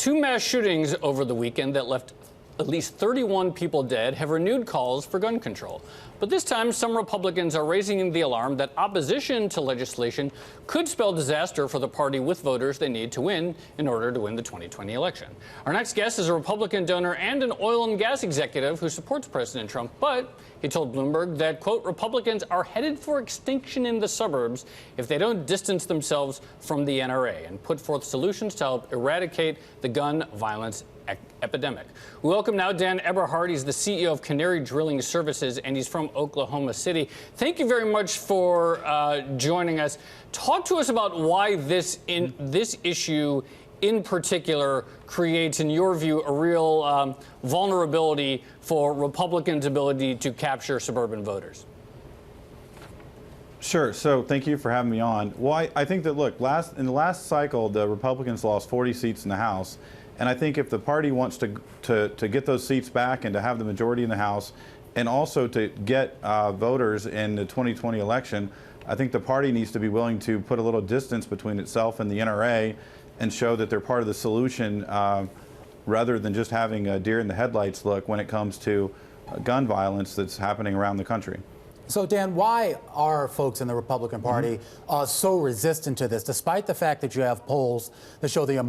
Two mass shootings over the weekend that left at least 31 people dead have renewed calls for gun control. But this time, some Republicans are raising the alarm that opposition to legislation could spell disaster for the party with voters they need to win in order to win the 2020 election. Our next guest is a Republican donor and an oil and gas executive who supports President Trump, but he told Bloomberg that, quote, Republicans are headed for extinction in the suburbs if they don't distance themselves from the NRA and put forth solutions to help eradicate the gun violence epidemic. We welcome now Dan Eberhart. He's the CEO of Canary Drilling Services, and he's from Oklahoma City. Thank you very much for joining us. Talk to us about why this issue in particular creates, in your view, a real vulnerability for Republicans' ability to capture suburban voters. Sure. So thank you for having me on. Well, I think that, look, in the last cycle, the Republicans lost 40 seats in the House. And I think if the party wants to get those seats back and to have the majority in the House and also to get voters in the 2020 election, I think the party needs to be willing to put a little distance between itself and the NRA and show that they're part of the solution rather than just having a deer in the headlights look when it comes to gun violence that's happening around the country. So, Dan, why are folks in the Republican Party so resistant to this, despite the fact that you have polls that show the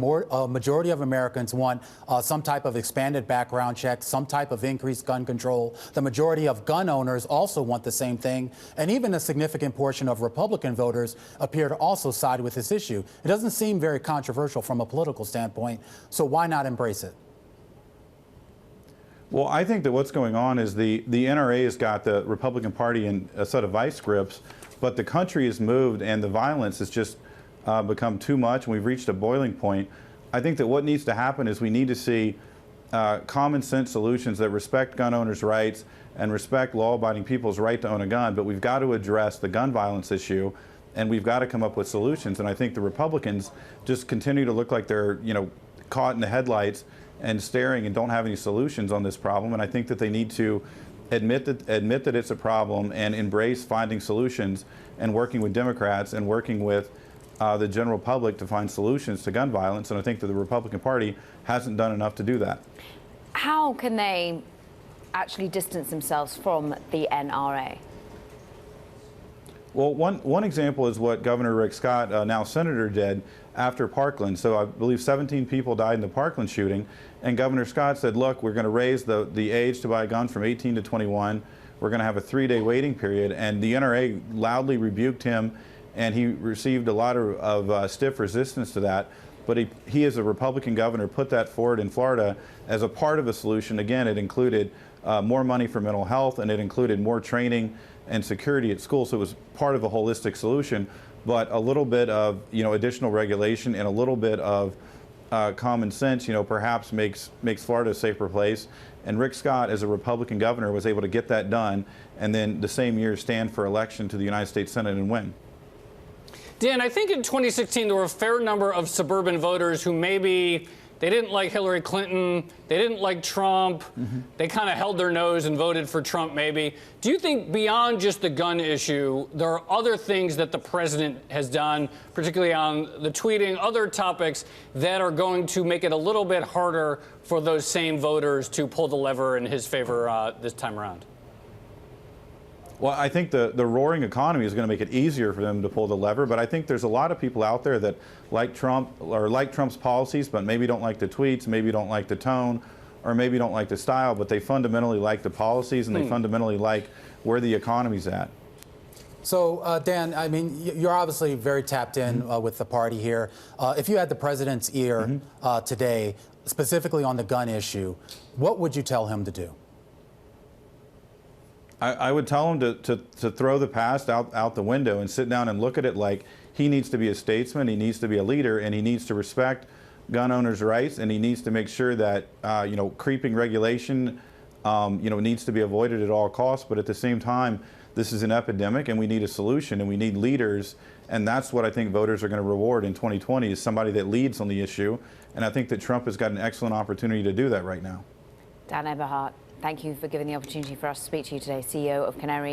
majority of Americans want some type of expanded background check, some type of increased gun control? The majority of gun owners also want the same thing, and even a significant portion of Republican voters appear to also side with this issue. It doesn't seem very controversial from a political standpoint, so why not embrace it? Well, I think that what's going on is the NRA has got the Republican Party in a set of vice grips, but the country has moved and the violence has just become too much, and we've reached a boiling point. I think that what needs to happen is we need to see common sense solutions that respect gun owners' rights and respect law-abiding people's right to own a gun, but we've got to address the gun violence issue, and we've got to come up with solutions. And I think the Republicans just continue to look like they're, caught in the headlights and staring and don't have any solutions on this problem. And I think that they need to admit that it's a problem and embrace finding solutions and working with Democrats and working with the general public to find solutions to gun violence. And I think that the Republican Party hasn't done enough to do that. How can they actually distance themselves from the NRA? Well, one example is what Governor Rick Scott, now Senator, did after Parkland. So I believe 17 people died in the Parkland shooting, and Governor Scott said, look, we're going to raise the age to buy a gun from 18 to 21. We're going to have a 3-day waiting period, and the NRA loudly rebuked him, and he received a lot of stiff resistance to that. But he, as a Republican governor, put that forward in Florida as a part of a solution. Again, it included more money for mental health, and it included more training and security at school. So it was part of a holistic solution, but a little bit of additional regulation and a little bit of common sense, perhaps makes Florida a safer place. And Rick Scott, as a Republican governor, was able to get that done, and then the same year stand for election to the United States Senate and win. Dan, I think in 2016 there were a fair number of suburban voters who maybe they didn't like Hillary Clinton, they didn't like Trump, they kind of held their nose and voted for Trump maybe. Do you think beyond just the gun issue, there are other things that the president has done, particularly on the tweeting, other topics that are going to make it a little bit harder for those same voters to pull the lever in his favor this time around? Well, I think the roaring economy is going to make it easier for them to pull the lever, but I think there's a lot of people out there that like Trump or like Trump's policies, but maybe don't like the tweets, maybe don't like the tone, or maybe don't like the style, but they fundamentally like the policies and they fundamentally like where the economy's at. So, Dan, I mean, you're obviously very tapped in with the party here. If you had the president's ear today, specifically on the gun issue, what would you tell him to do? I would tell him to throw the past out the window and sit down and look at it like he needs to be a statesman, he needs to be a leader, and he needs to respect gun owners' rights, and he needs to make sure that creeping regulation needs to be avoided at all costs. But at the same time, this is an epidemic, and we need a solution, and we need leaders, and that's what I think voters are going to reward in 2020 is somebody that leads on the issue, and I think that Trump has got an excellent opportunity to do that right now. Dan Eberhart, thank you for giving the opportunity for us to speak to you today, CEO of Canary.